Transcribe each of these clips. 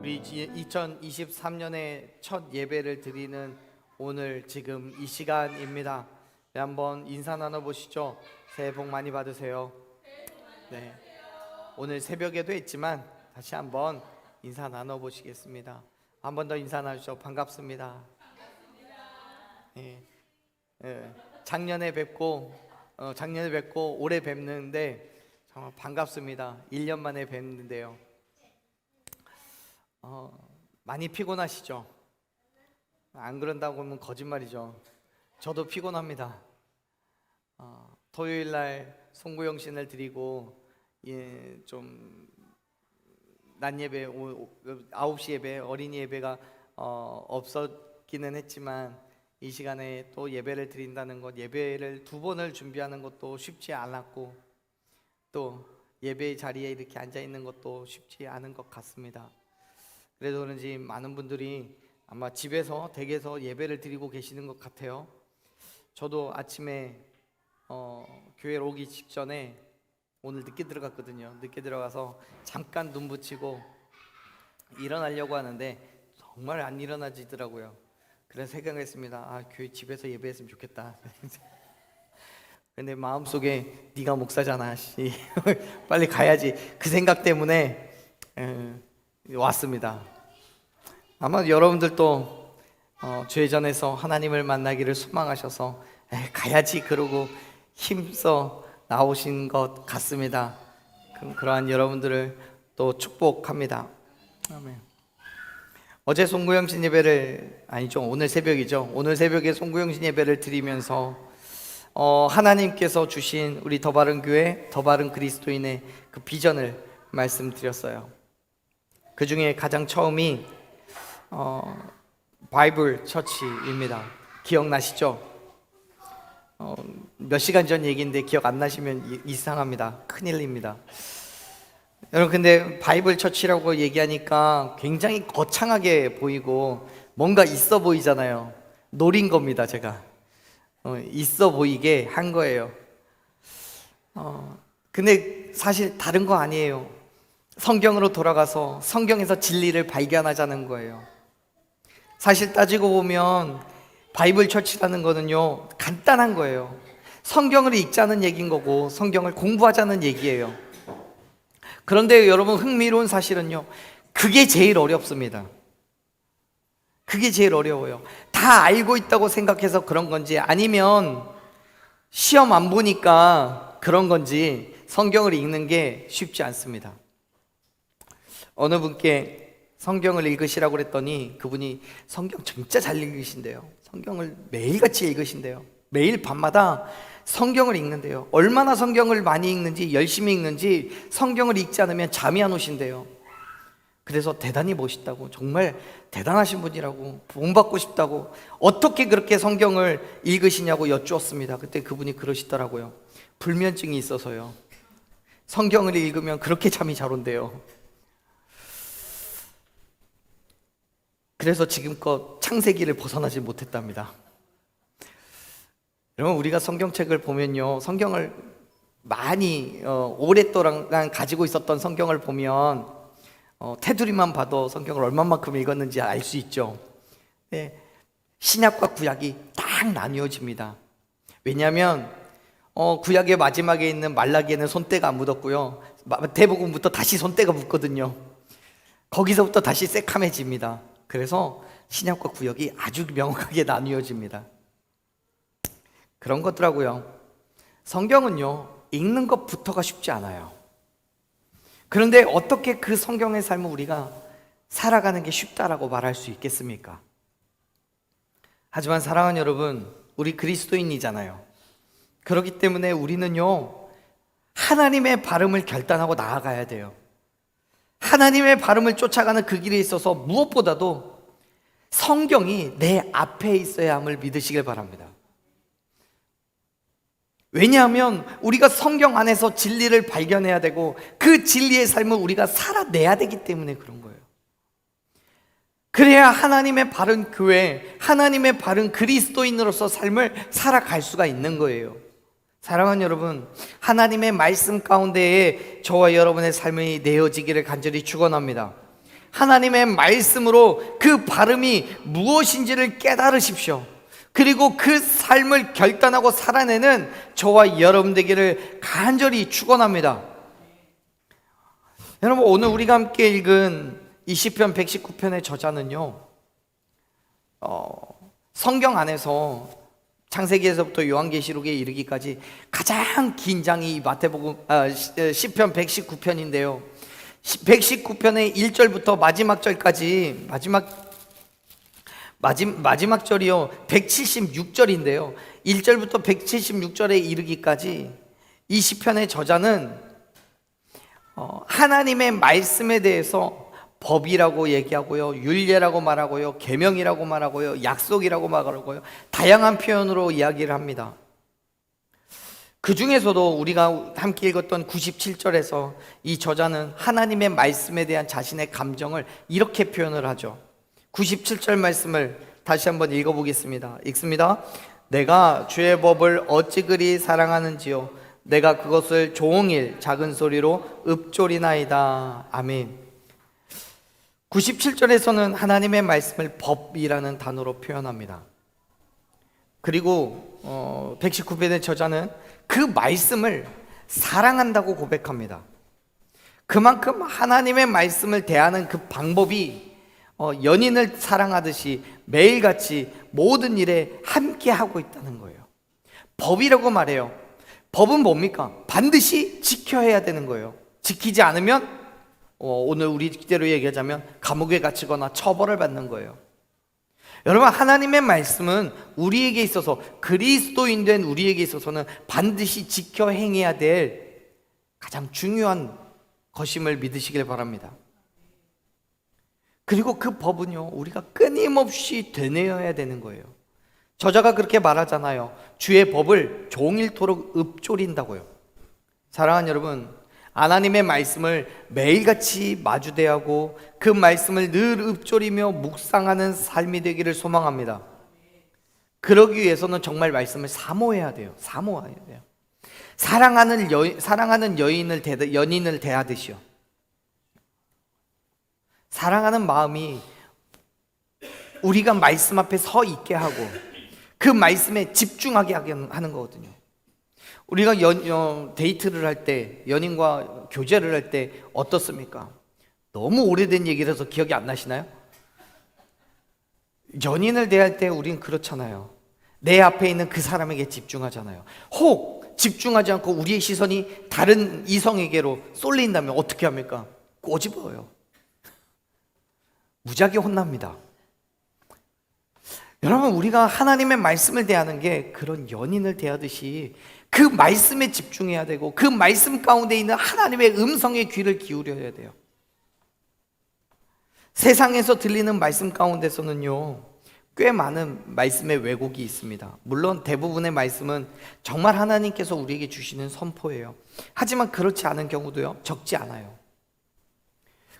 우리 2023년의 첫 예배를 드리는 오늘 지금 이 시간입니다. 네, 한번 인사 나눠보시죠. 새해 복 많이 받으세요. 네, 오늘 새벽에도 했지만 다시 한번 인사 나눠보시겠습니다. 한 번 더 인사 나누시죠. 반갑습니다. 네, 작년에 뵙고 올해 뵙는데 정말 반갑습니다. 1년 만에 뵙는데요. 많이 피곤하시죠? 안 그런다고 하면 거짓말이죠. 저도 피곤합니다. 토요일 날 송구영신을 드리고 좀 낮 예배 9시 예배 어린이 예배가 없었기는 했지만 이 시간에 또 예배를 드린다는 것, 예배를 2번을 준비하는 것도 쉽지 않았고 또 예배 자리에 이렇게 앉아 있는 것도 쉽지 않은 것 같습니다. 그래서 그런지 많은 분들이 아마 집에서 댁에서 예배를 드리고 계시는 것 같아요. 저도 아침에 교회로 오기 직전에 오늘 늦게 들어갔거든요. 늦게 들어가서 잠깐 눈 붙이고 일어나려고 하는데 정말 안 일어나지더라고요. 그래서 생각했습니다. 교회 집에서 예배했으면 좋겠다. 근데 마음속에 네가 목사잖아, 빨리 가야지, 그 생각 때문에 왔습니다. 아마 여러분들도 죄전에서 하나님을 만나기를 소망하셔서 가야지 그러고 힘써 나오신 것 같습니다. 그러한 여러분들을 또 축복합니다. 아멘. 어제 송구영신 예배를 오늘 새벽이죠. 오늘 새벽에 송구영신 예배를 드리면서 하나님께서 주신 우리 더 바른 교회, 더 바른 그리스도인의 그 비전을 말씀드렸어요. 그 중에 가장 처음이 바이블 처치입니다. 기억나시죠? 몇 시간 전 얘기인데 기억 안 나시면 이상합니다. 큰일입니다. 여러분, 근데 바이블 처치라고 얘기하니까 굉장히 거창하게 보이고 뭔가 있어 보이잖아요. 노린 겁니다. 제가 있어 보이게 한 거예요. 근데 사실 다른 거 아니에요. 성경으로 돌아가서 성경에서 진리를 발견하자는 거예요. 사실 따지고 보면 바이블 처치라는 거는요, 간단한 거예요. 성경을 읽자는 얘기인 거고 성경을 공부하자는 얘기예요. 그런데 여러분, 흥미로운 사실은요, 그게 제일 어렵습니다. 그게 제일 어려워요. 다 알고 있다고 생각해서 그런 건지 아니면 시험 안 보니까 그런 건지 성경을 읽는 게 쉽지 않습니다. 어느 분께 성경을 읽으시라고 그랬더니 그분이 성경 진짜 잘 읽으신대요. 성경을 매일같이 읽으신대요. 매일 밤마다 성경을 읽는데요. 얼마나 성경을 많이 읽는지, 열심히 읽는지 성경을 읽지 않으면 잠이 안 오신대요. 그래서 대단히 멋있다고, 정말 대단하신 분이라고, 본받고 싶다고, 어떻게 그렇게 성경을 읽으시냐고 여쭈었습니다. 그때 그분이 그러시더라고요. 불면증이 있어서요. 성경을 읽으면 그렇게 잠이 잘 온대요. 그래서 지금껏 창세기를 벗어나지 못했답니다. 여러분, 우리가 성경책을 보면요, 성경을 많이 오랫동안 가지고 있었던 성경을 보면 테두리만 봐도 성경을 얼마만큼 읽었는지 알 수 있죠. 네, 신약과 구약이 딱 나뉘어집니다. 왜냐하면 구약의 마지막에 있는 말라기에는 손때가 안 묻었고요, 대복음부터 다시 손때가 묻거든요. 거기서부터 다시 새카매집니다. 그래서 신약과 구약이 아주 명확하게 나뉘어집니다. 그런 거더라고요. 성경은요, 읽는 것부터가 쉽지 않아요. 그런데 어떻게 그 성경의 삶을 우리가 살아가는 게 쉽다라고 말할 수 있겠습니까? 하지만 사랑하는 여러분, 우리 그리스도인이잖아요. 그렇기 때문에 우리는요, 하나님의 발음을 결단하고 나아가야 돼요. 하나님의 발음을 쫓아가는 그 길에 있어서 무엇보다도 성경이 내 앞에 있어야 함을 믿으시길 바랍니다. 왜냐하면 우리가 성경 안에서 진리를 발견해야 되고 그 진리의 삶을 우리가 살아내야 되기 때문에 그런 거예요. 그래야 하나님의 바른 교회, 하나님의 바른 그리스도인으로서 삶을 살아갈 수가 있는 거예요. 사랑하는 여러분, 하나님의 말씀 가운데에 저와 여러분의 삶이 내어지기를 간절히 축원합니다. 하나님의 말씀으로 그 발음이 무엇인지를 깨달으십시오. 그리고 그 삶을 결단하고 살아내는 저와 여러분 되기를 간절히 축원합니다. 여러분, 오늘 우리가 함께 읽은 이 시편 119편의 저자는요, 성경 안에서 창세기에서부터 요한계시록에 이르기까지 가장 긴 장이 마태복음 시편 119편인데요. 119편의 1절부터 마지막 절까지 마지막 절이요 176절인데요. 1절부터 176절에 이르기까지 이 시편의 저자는 하나님의 말씀에 대해서 법이라고 얘기하고요, 율례라고 말하고요, 계명이라고 말하고요, 약속이라고 말하고요, 다양한 표현으로 이야기를 합니다. 그 중에서도 우리가 함께 읽었던 97절에서 이 저자는 하나님의 말씀에 대한 자신의 감정을 이렇게 표현을 하죠. 97절 말씀을 다시 한번 읽어보겠습니다. 읽습니다. 내가 주의 법을 어찌 그리 사랑하는지요, 내가 그것을 종일 작은 소리로 읊조리나이다. 아멘. 97절에서는 하나님의 말씀을 법이라는 단어로 표현합니다. 그리고 119편의 저자는 그 말씀을 사랑한다고 고백합니다. 그만큼 하나님의 말씀을 대하는 그 방법이 연인을 사랑하듯이 매일같이 모든 일에 함께하고 있다는 거예요. 법이라고 말해요. 법은 뭡니까? 반드시 지켜야 되는 거예요. 지키지 않으면 오늘 우리 기대로 얘기하자면 감옥에 갇히거나 처벌을 받는 거예요. 여러분, 하나님의 말씀은 우리에게 있어서, 그리스도인 된 우리에게 있어서는 반드시 지켜 행해야 될 가장 중요한 것임을 믿으시길 바랍니다. 그리고 그 법은요, 우리가 끊임없이 되뇌어야 되는 거예요. 저자가 그렇게 말하잖아요. 주의 법을 종일토록 읊조린다고요. 사랑하는 여러분, 하나님의 말씀을 매일같이 마주대하고 그 말씀을 늘 읊조리며 묵상하는 삶이 되기를 소망합니다. 그러기 위해서는 정말 말씀을 사모해야 돼요. 사모해야 돼요. 사랑하는 연인을 대하듯이요. 사랑하는 마음이 우리가 말씀 앞에 서 있게 하고 그 말씀에 집중하게 하는 거거든요. 우리가 데이트를 할 때, 연인과 교제를 할 때 어떻습니까? 너무 오래된 얘기라서 기억이 안 나시나요? 연인을 대할 때 우린 그렇잖아요. 내 앞에 있는 그 사람에게 집중하잖아요. 혹 집중하지 않고 우리의 시선이 다른 이성에게로 쏠린다면 어떻게 합니까? 꼬집어요. 무지하게 혼납니다. 여러분, 우리가 하나님의 말씀을 대하는 게 그런 연인을 대하듯이 그 말씀에 집중해야 되고 그 말씀 가운데 있는 하나님의 음성에 귀를 기울여야 돼요. 세상에서 들리는 말씀 가운데서는요, 꽤 많은 말씀의 왜곡이 있습니다. 물론 대부분의 말씀은 정말 하나님께서 우리에게 주시는 선포예요. 하지만 그렇지 않은 경우도요, 적지 않아요.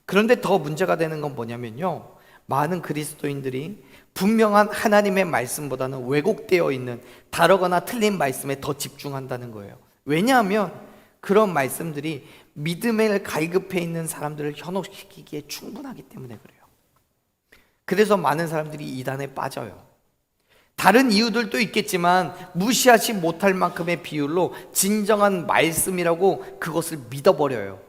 그런데 더 문제가 되는 건 뭐냐면요, 많은 그리스도인들이 분명한 하나님의 말씀보다는 왜곡되어 있는 다르거나 틀린 말씀에 더 집중한다는 거예요. 왜냐하면 그런 말씀들이 믿음을 갈급해 있는 사람들을 현혹시키기에 충분하기 때문에 그래요. 그래서 많은 사람들이 이단에 빠져요. 다른 이유들도 있겠지만 무시하지 못할 만큼의 비율로 진정한 말씀이라고 그것을 믿어버려요.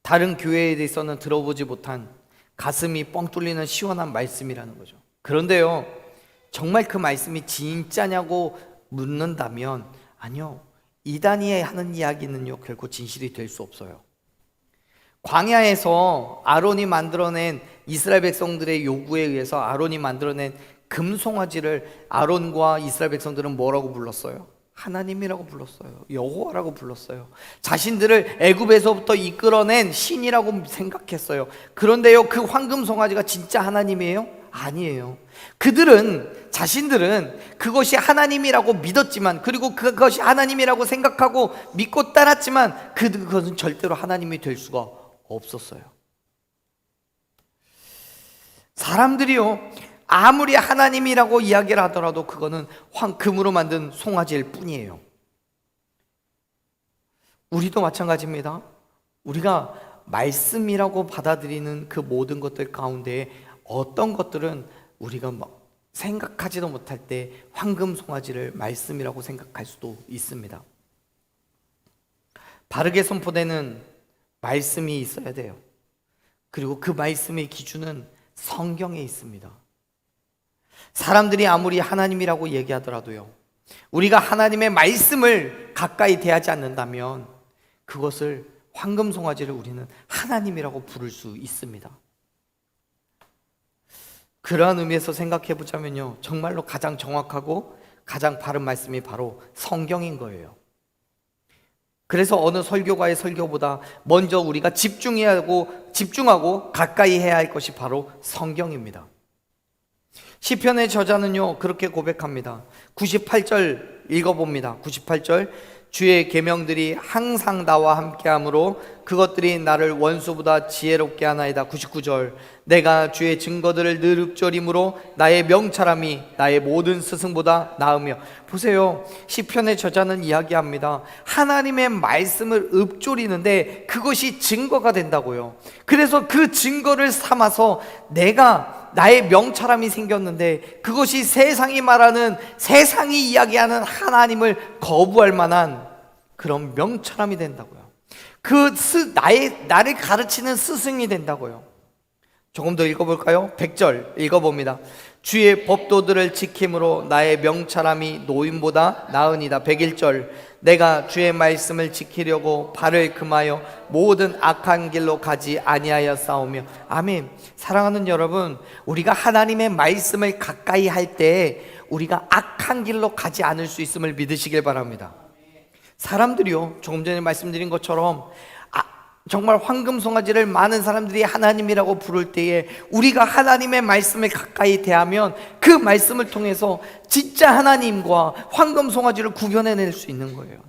다른 교회에 대해서는 들어보지 못한 가슴이 뻥 뚫리는 시원한 말씀이라는 거죠. 그런데요, 정말 그 말씀이 진짜냐고 묻는다면 아니요, 이단이 하는 이야기는요 결코 진실이 될 수 없어요. 광야에서 아론이 만들어낸 이스라엘 백성들의 요구에 의해서 아론이 만들어낸 금송아지를 아론과 이스라엘 백성들은 뭐라고 불렀어요? 하나님이라고 불렀어요. 여호와라고 불렀어요. 자신들을 애굽에서부터 이끌어낸 신이라고 생각했어요. 그런데요, 그 황금 송아지가 진짜 하나님이에요? 아니에요. 자신들은 그것이 하나님이라고 믿었지만, 그리고 그것이 하나님이라고 생각하고 믿고 따랐지만 그것은 절대로 하나님이 될 수가 없었어요. 사람들이요, 아무리 하나님이라고 이야기를 하더라도 그거는 금으로 만든 송아지일 뿐이에요. 우리도 마찬가지입니다. 우리가 말씀이라고 받아들이는 그 모든 것들 가운데 어떤 것들은 우리가 생각하지도 못할 때 황금 송아지를 말씀이라고 생각할 수도 있습니다. 바르게 선포되는 말씀이 있어야 돼요. 그리고 그 말씀의 기준은 성경에 있습니다. 사람들이 아무리 하나님이라고 얘기하더라도요, 우리가 하나님의 말씀을 가까이 대하지 않는다면 그것을 황금 송아지를 우리는 하나님이라고 부를 수 있습니다. 그러한 의미에서 생각해 보자면요, 정말로 가장 정확하고 가장 바른 말씀이 바로 성경인 거예요. 그래서 어느 설교가의 설교보다 먼저 우리가 집중하고 가까이 해야 할 것이 바로 성경입니다. 시편의 저자는요, 그렇게 고백합니다. 98절 읽어봅니다. 98절, 주의 계명들이 항상 나와 함께하므로 그것들이 나를 원수보다 지혜롭게 하나이다. 99절, 내가 주의 증거들을 늘 읊조림으로 나의 명철함이 나의 모든 스승보다 나으며. 보세요, 시편의 저자는 이야기합니다. 하나님의 말씀을 읊조리는데 그것이 증거가 된다고요. 그래서 그 증거를 삼아서 나의 명철함이 생겼는데 그것이 세상이 이야기하는 하나님을 거부할 만한 그런 명철함이 된다고요. 나를 가르치는 스승이 된다고요. 조금 더 읽어볼까요? 100절 읽어봅니다. 주의 법도들을 지킴으로 나의 명철함이 노인보다 나으니다. 101절, 내가 주의 말씀을 지키려고 발을 금하여 모든 악한 길로 가지 아니하였사오며. 아멘. 사랑하는 여러분, 우리가 하나님의 말씀을 가까이 할 때 우리가 악한 길로 가지 않을 수 있음을 믿으시길 바랍니다. 사람들이요, 조금 전에 말씀드린 것처럼 정말 황금 송아지를 많은 사람들이 하나님이라고 부를 때에 우리가 하나님의 말씀을 가까이 대하면 그 말씀을 통해서 진짜 하나님과 황금 송아지를 구별해낼 수 있는 거예요.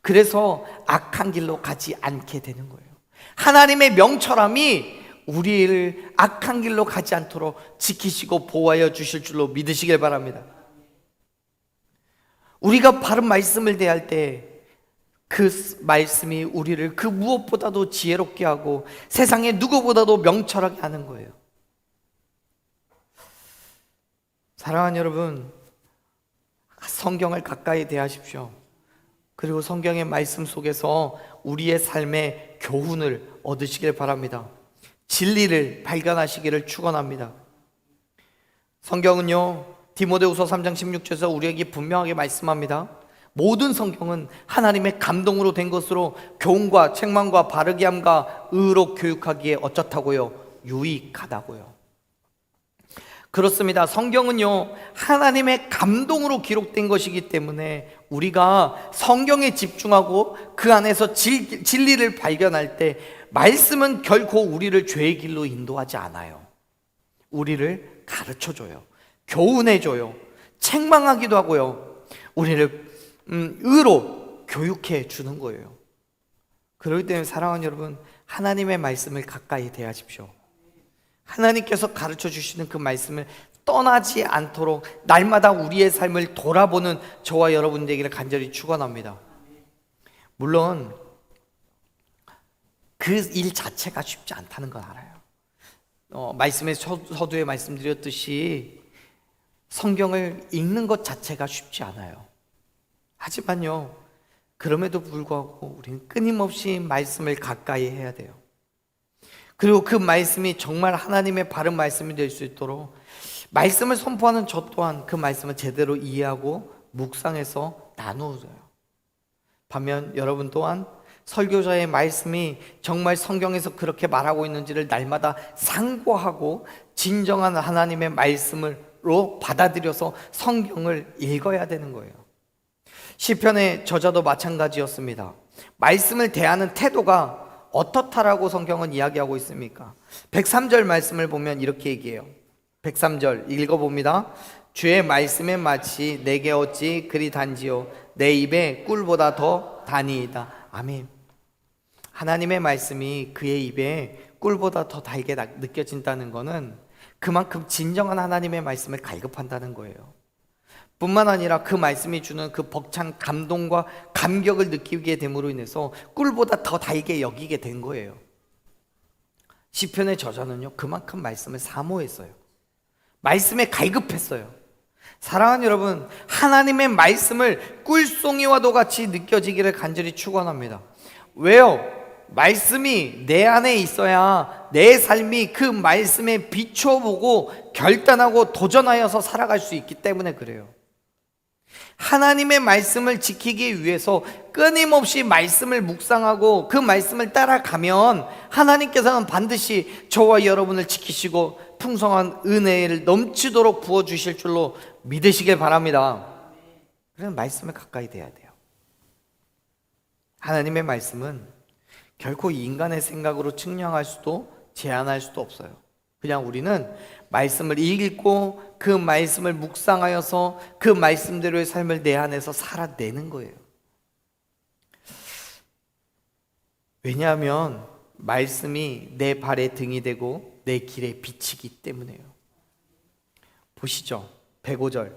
그래서 악한 길로 가지 않게 되는 거예요. 하나님의 명철함이 우리를 악한 길로 가지 않도록 지키시고 보호하여 주실 줄로 믿으시길 바랍니다. 우리가 바른 말씀을 대할 때 그 말씀이 우리를 그 무엇보다도 지혜롭게 하고 세상에 누구보다도 명철하게 하는 거예요. 사랑하는 여러분, 성경을 가까이 대하십시오. 그리고 성경의 말씀 속에서 우리의 삶의 교훈을 얻으시길 바랍니다. 진리를 발견하시기를 축원합니다. 성경은요, 디모데후서 3장 16절에서 우리에게 분명하게 말씀합니다. 모든 성경은 하나님의 감동으로 된 것으로 교훈과 책망과 바르게 함과 의로 교육하기에 어쩌다고요? 유익하다고요. 그렇습니다. 성경은요, 하나님의 감동으로 기록된 것이기 때문에 우리가 성경에 집중하고 그 안에서 진리를 발견할 때 말씀은 결코 우리를 죄의 길로 인도하지 않아요. 우리를 가르쳐줘요. 교훈해줘요. 책망하기도 하고요. 우리를 의로 교육해 주는 거예요. 그렇기 때문에 사랑하는 여러분, 하나님의 말씀을 가까이 대하십시오. 하나님께서 가르쳐 주시는 그 말씀을 떠나지 않도록 날마다 우리의 삶을 돌아보는 저와 여러분 되기를 간절히 축원합니다. 물론 그 일 자체가 쉽지 않다는 건 알아요. 말씀의 서두에 말씀드렸듯이 성경을 읽는 것 자체가 쉽지 않아요. 하지만요, 그럼에도 불구하고 우리는 끊임없이 말씀을 가까이 해야 돼요. 그리고 그 말씀이 정말 하나님의 바른 말씀이 될 수 있도록 말씀을 선포하는 저 또한 그 말씀을 제대로 이해하고 묵상해서 나누어줘요. 반면 여러분 또한 설교자의 말씀이 정말 성경에서 그렇게 말하고 있는지를 날마다 상고하고 진정한 하나님의 말씀으로 받아들여서 성경을 읽어야 되는 거예요. 시편의 저자도 마찬가지였습니다. 말씀을 대하는 태도가 어떻다라고 성경은 이야기하고 있습니까? 103절 말씀을 보면 이렇게 얘기해요. 103절 읽어봅니다. 주의 말씀에 마치 내게 어찌 그리 단지요 내 입에 꿀보다 더 다니이다. 아멘. 하나님의 말씀이 그의 입에 꿀보다 더 달게 느껴진다는 것은 그만큼 진정한 하나님의 말씀을 갈급한다는 거예요. 뿐만 아니라 그 말씀이 주는 그 벅찬 감동과 감격을 느끼게 됨으로 인해서 꿀보다 더 달게 여기게 된 거예요. 시편의 저자는요, 그만큼 말씀을 사모했어요. 말씀에 갈급했어요. 사랑하는 여러분, 하나님의 말씀을 꿀송이와도 같이 느껴지기를 간절히 축원합니다. 왜요? 말씀이 내 안에 있어야 내 삶이 그 말씀에 비춰보고 결단하고 도전하여서 살아갈 수 있기 때문에 그래요. 하나님의 말씀을 지키기 위해서 끊임없이 말씀을 묵상하고 그 말씀을 따라가면 하나님께서는 반드시 저와 여러분을 지키시고 풍성한 은혜를 넘치도록 부어주실 줄로 믿으시길 바랍니다. 그래서 말씀에 가까이 돼야 돼요. 하나님의 말씀은 결코 인간의 생각으로 측량할 수도 제한할 수도 없어요. 그냥 우리는 말씀을 읽고 그 말씀을 묵상하여서 그 말씀대로의 삶을 내 안에서 살아내는 거예요. 왜냐하면 말씀이 내 발의 등이 되고 내 길의 빛이기 때문에요. 보시죠. 105절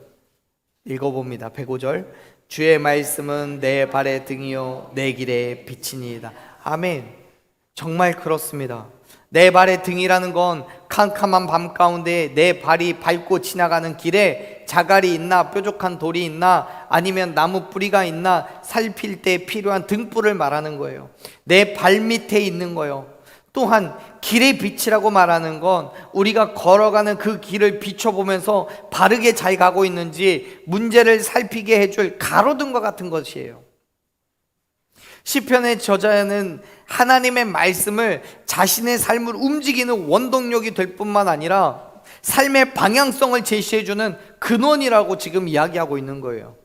읽어봅니다. 105절 주의 말씀은 내 발의 등이요 내 길의 빛이니이다. 아멘. 정말 그렇습니다. 내 발의 등이라는 건 캄캄한 밤 가운데 내 발이 밟고 지나가는 길에 자갈이 있나 뾰족한 돌이 있나 아니면 나무 뿌리가 있나 살필 때 필요한 등불을 말하는 거예요. 내 발 밑에 있는 거예요. 또한 길의 빛이라고 말하는 건 우리가 걸어가는 그 길을 비춰보면서 바르게 잘 가고 있는지 문제를 살피게 해줄 가로등과 같은 것이에요. 시편의 저자는 하나님의 말씀을 자신의 삶을 움직이는 원동력이 될 뿐만 아니라 삶의 방향성을 제시해주는 근원이라고 지금 이야기하고 있는 거예요.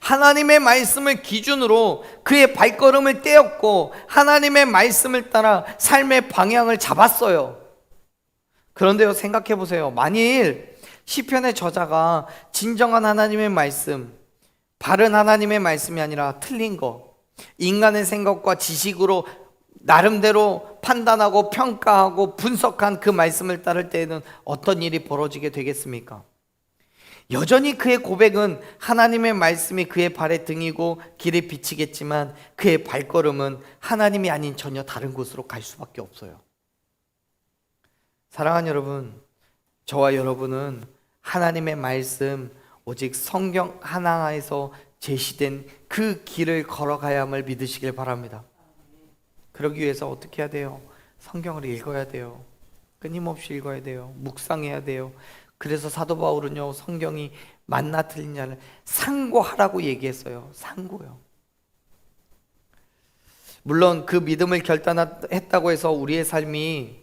하나님의 말씀을 기준으로 그의 발걸음을 떼었고 하나님의 말씀을 따라 삶의 방향을 잡았어요. 그런데요, 생각해 보세요. 만일 시편의 저자가 진정한 하나님의 말씀, 바른 하나님의 말씀이 아니라 틀린 거, 인간의 생각과 지식으로 나름대로 판단하고 평가하고 분석한 그 말씀을 따를 때에는 어떤 일이 벌어지게 되겠습니까? 여전히 그의 고백은 하나님의 말씀이 그의 발의 등이고 길의 빛이겠지만 그의 발걸음은 하나님이 아닌 전혀 다른 곳으로 갈 수밖에 없어요. 사랑하는 여러분, 저와 여러분은 하나님의 말씀, 오직 성경 하나에서 제시된 그 길을 걸어가야 함을 믿으시길 바랍니다. 그러기 위해서 어떻게 해야 돼요? 성경을 읽어야 돼요. 끊임없이 읽어야 돼요. 묵상해야 돼요. 그래서 사도 바울은요, 성경이 맞나 틀리냐를 상고하라고 얘기했어요. 상고요. 물론 그 믿음을 결단했다고 해서 우리의 삶이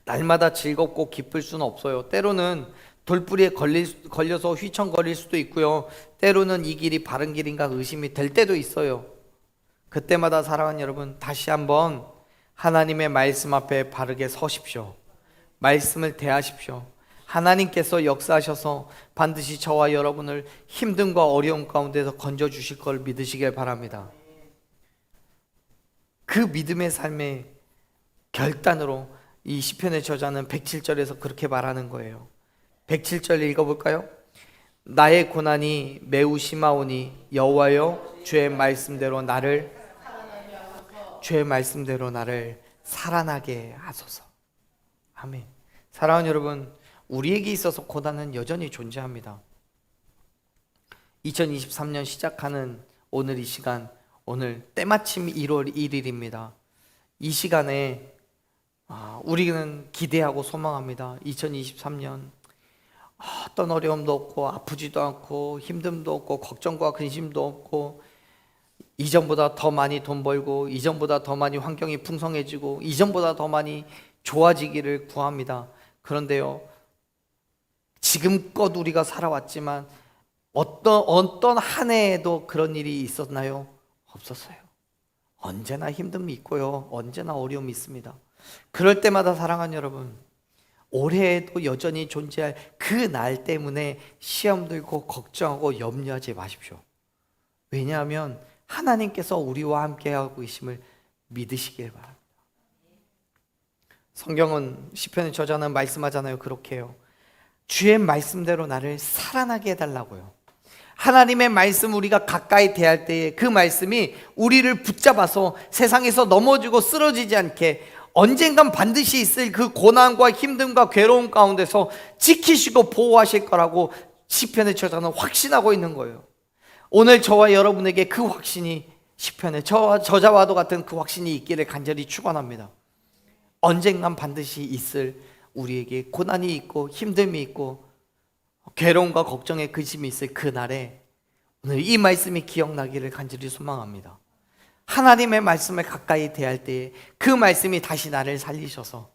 날마다 즐겁고 기쁠 수는 없어요. 때로는 돌뿌리에 걸려서 휘청거릴 수도 있고요. 때로는 이 길이 바른 길인가 의심이 될 때도 있어요. 그때마다 사랑하는 여러분, 다시 한번 하나님의 말씀 앞에 바르게 서십시오. 말씀을 대하십시오. 하나님께서 역사하셔서 반드시 저와 여러분을 힘듦과 어려움 가운데서 건져주실 걸 믿으시길 바랍니다. 그 믿음의 삶의 결단으로 이 시편의 저자는 107절에서 그렇게 말하는 거예요. 107절 읽어볼까요? 나의 고난이 매우 심하오니 여호와여 주의 말씀대로 나를 살아나게 하소서. 아멘. 사랑하는 여러분, 우리에게 있어서 고난은 여전히 존재합니다. 2023년 시작하는 오늘 이 시간, 오늘 때마침 1월 1일입니다. 이 시간에 우리는 기대하고 소망합니다. 2023년 어떤 어려움도 없고 아프지도 않고 힘듦도 없고 걱정과 근심도 없고 이전보다 더 많이 돈 벌고 이전보다 더 많이 환경이 풍성해지고 이전보다 더 많이 좋아지기를 구합니다. 그런데요, 지금껏 우리가 살아왔지만 어떤 한 해에도 그런 일이 있었나요? 없었어요. 언제나 힘듦이 있고요, 언제나 어려움이 있습니다. 그럴 때마다 사랑하는 여러분, 올해에도 여전히 존재할 그 날 때문에 시험 들고 걱정하고 염려하지 마십시오. 왜냐하면 하나님께서 우리와 함께하고 계심을 믿으시길 바랍니다. 성경은 시편의 저자는 말씀하잖아요. 그렇게 해요. 주의 말씀대로 나를 살아나게 해달라고요. 하나님의 말씀 우리가 가까이 대할 때에 그 말씀이 우리를 붙잡아서 세상에서 넘어지고 쓰러지지 않게 언젠간 반드시 있을 그 고난과 힘듦과 괴로움 가운데서 지키시고 보호하실 거라고 시편의 저자는 확신하고 있는 거예요. 오늘 저와 여러분에게 그 확신이, 시편의 저자와도 같은 그 확신이 있기를 간절히 축원합니다. 언젠간 반드시 있을 우리에게 고난이 있고 힘듦이 있고 괴로움과 걱정의 근심이 있을 그날에 오늘 이 말씀이 기억나기를 간절히 소망합니다. 하나님의 말씀을 가까이 대할 때에 그 말씀이 다시 나를 살리셔서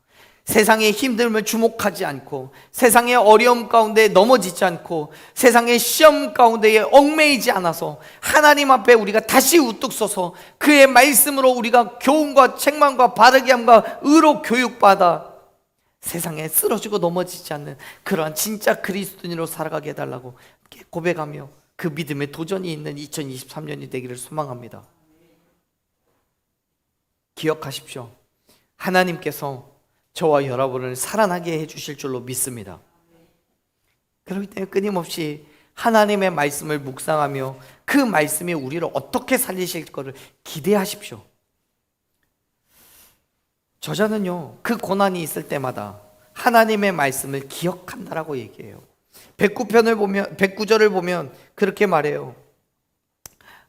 세상의 힘듦을 주목하지 않고, 세상의 어려움 가운데 넘어지지 않고, 세상의 시험 가운데에 얽매이지 않아서 하나님 앞에 우리가 다시 우뚝 서서 그의 말씀으로 우리가 교훈과 책망과 바르게 함과 의로 교육받아 세상에 쓰러지고 넘어지지 않는 그러한 진짜 그리스도인으로 살아가게 해달라고 고백하며 그 믿음에 도전이 있는 2023년이 되기를 소망합니다. 기억하십시오. 하나님께서 저와 여러분을 살아나게 해주실 줄로 믿습니다. 그렇기 때문에 끊임없이 하나님의 말씀을 묵상하며 그 말씀이 우리를 어떻게 살리실 것을 기대하십시오. 저자는요, 그 고난이 있을 때마다 하나님의 말씀을 기억한다라고 얘기해요. 109절을 보면 그렇게 말해요.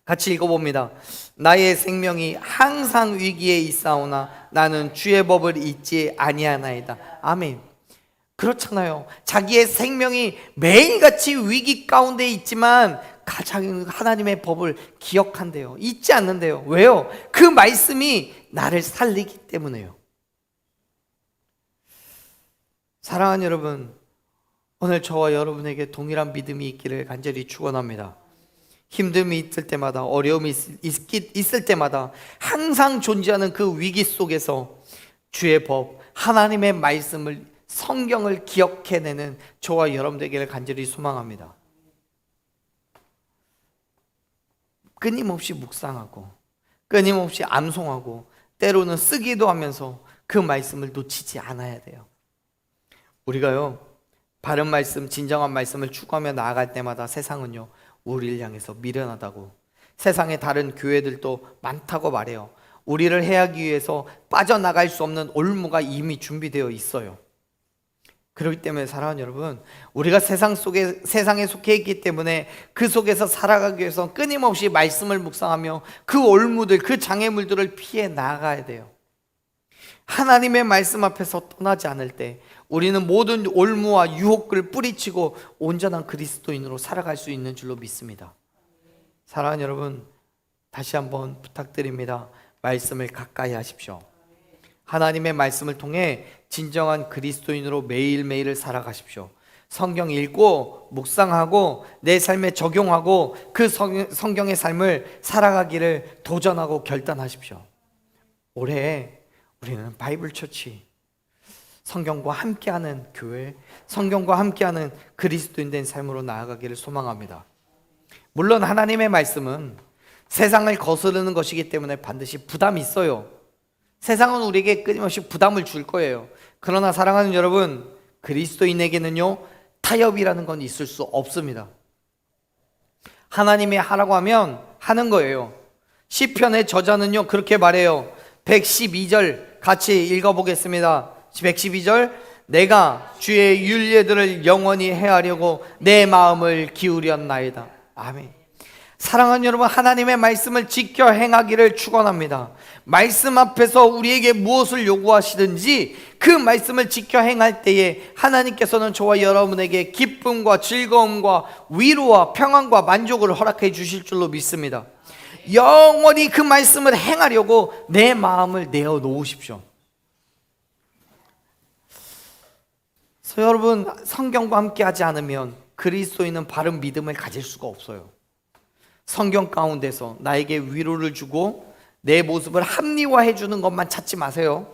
같이 읽어봅니다. 나의 생명이 항상 위기에 있사오나 나는 주의 법을 잊지 아니하나이다. 아멘. 그렇잖아요. 자기의 생명이 매일같이 위기 가운데 있지만 가장 하나님의 법을 기억한대요. 잊지 않는데요. 왜요? 그 말씀이 나를 살리기 때문에요. 사랑하는 여러분, 오늘 저와 여러분에게 동일한 믿음이 있기를 간절히 축원합니다. 힘듦이 있을 때마다, 어려움이 있을 때마다 항상 존재하는 그 위기 속에서 주의 법, 하나님의 말씀을, 성경을 기억해내는 저와 여러분 되기를 간절히 소망합니다. 끊임없이 묵상하고 끊임없이 암송하고 때로는 쓰기도 하면서 그 말씀을 놓치지 않아야 돼요. 우리가요, 바른 말씀, 진정한 말씀을 추구하며 나아갈 때마다 세상은요, 우리를 향해서 미련하다고, 세상의 다른 교회들도 많다고 말해요. 우리를 해하기 위해서 빠져나갈 수 없는 올무가 이미 준비되어 있어요. 그렇기 때문에 사랑하는 여러분, 우리가 세상에 속해 있기 때문에 그 속에서 살아가기 위해서 끊임없이 말씀을 묵상하며 그 올무들, 그 장애물들을 피해 나가야 돼요. 하나님의 말씀 앞에서 떠나지 않을 때 우리는 모든 올무와 유혹을 뿌리치고 온전한 그리스도인으로 살아갈 수 있는 줄로 믿습니다. 사랑하는 여러분, 다시 한번 부탁드립니다. 말씀을 가까이 하십시오. 하나님의 말씀을 통해 진정한 그리스도인으로 매일매일을 살아가십시오. 성경 읽고 묵상하고 내 삶에 적용하고 그 성경의 삶을 살아가기를 도전하고 결단하십시오. 올해 우리는 바이블 처치, 성경과 함께하는 교회, 성경과 함께하는 그리스도인 된 삶으로 나아가기를 소망합니다. 물론 하나님의 말씀은 세상을 거스르는 것이기 때문에 반드시 부담이 있어요. 세상은 우리에게 끊임없이 부담을 줄 거예요. 그러나 사랑하는 여러분, 그리스도인에게는요, 타협이라는 건 있을 수 없습니다. 하나님이 하라고 하면 하는 거예요. 시편의 저자는요, 그렇게 말해요. 112절 같이 읽어보겠습니다. 112절, 내가 주의 율례들을 영원히 헤아려고 내 마음을 기울였나이다. 아멘. 사랑하는 여러분, 하나님의 말씀을 지켜 행하기를 축원합니다. 말씀 앞에서 우리에게 무엇을 요구하시든지 그 말씀을 지켜 행할 때에 하나님께서는 저와 여러분에게 기쁨과 즐거움과 위로와 평안과 만족을 허락해 주실 줄로 믿습니다. 영원히 그 말씀을 행하려고 내 마음을 내어 놓으십시오. 그래서 여러분, 성경과 함께 하지 않으면 그리스도인은 바른 믿음을 가질 수가 없어요. 성경 가운데서 나에게 위로를 주고 내 모습을 합리화해 주는 것만 찾지 마세요.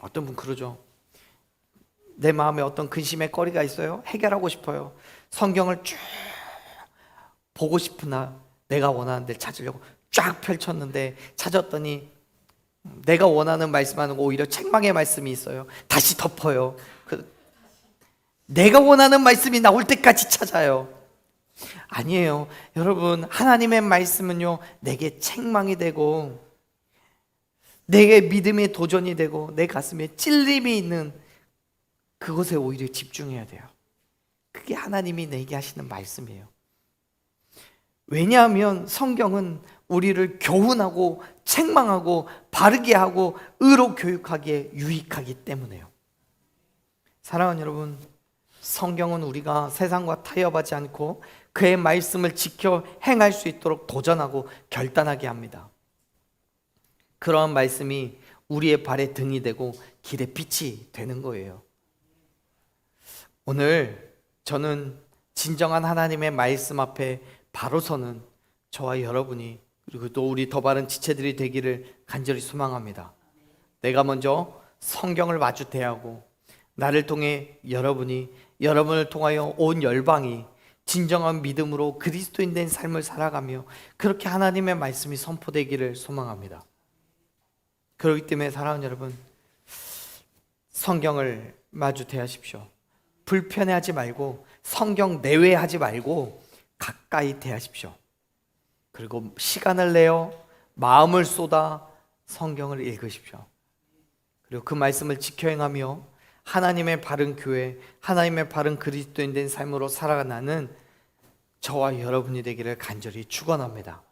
어떤 분 그러죠. 내 마음에 어떤 근심의 거리가 있어요. 해결하고 싶어요. 성경을 쭉 보고 싶으나 내가 원하는 데를 찾으려고 쫙 펼쳤는데 찾았더니 내가 원하는 말씀하는 거 오히려 책망의 말씀이 있어요. 다시 덮어요. 내가 원하는 말씀이 나올 때까지 찾아요. 아니에요. 여러분, 하나님의 말씀은요, 내게 책망이 되고 내게 믿음의 도전이 되고 내 가슴에 찔림이 있는 그것에 오히려 집중해야 돼요. 그게 하나님이 내게 하시는 말씀이에요. 왜냐하면 성경은 우리를 교훈하고 책망하고 바르게 하고 의로 교육하기에 유익하기 때문에요. 사랑하는 여러분, 성경은 우리가 세상과 타협하지 않고 그의 말씀을 지켜 행할 수 있도록 도전하고 결단하게 합니다. 그러한 말씀이 우리의 발에 등이 되고 길에 빛이 되는 거예요. 오늘 저는 진정한 하나님의 말씀 앞에 바로 서는 저와 여러분이, 그리고 또 우리 더 바른 지체들이 되기를 간절히 소망합니다. 내가 먼저 성경을 마주 대하고 나를 통해 여러분을 통하여 온 열방이 진정한 믿음으로 그리스도인 된 삶을 살아가며 그렇게 하나님의 말씀이 선포되기를 소망합니다. 그렇기 때문에 사랑하는 여러분, 성경을 마주 대하십시오. 불편해하지 말고 성경 내외하지 말고 가까이 대하십시오. 그리고 시간을 내어 마음을 쏟아 성경을 읽으십시오. 그리고 그 말씀을 지켜 행하며 하나님의 바른 교회, 하나님의 바른 그리스도인 된 삶으로 살아가는 저와 여러분이 되기를 간절히 축원합니다.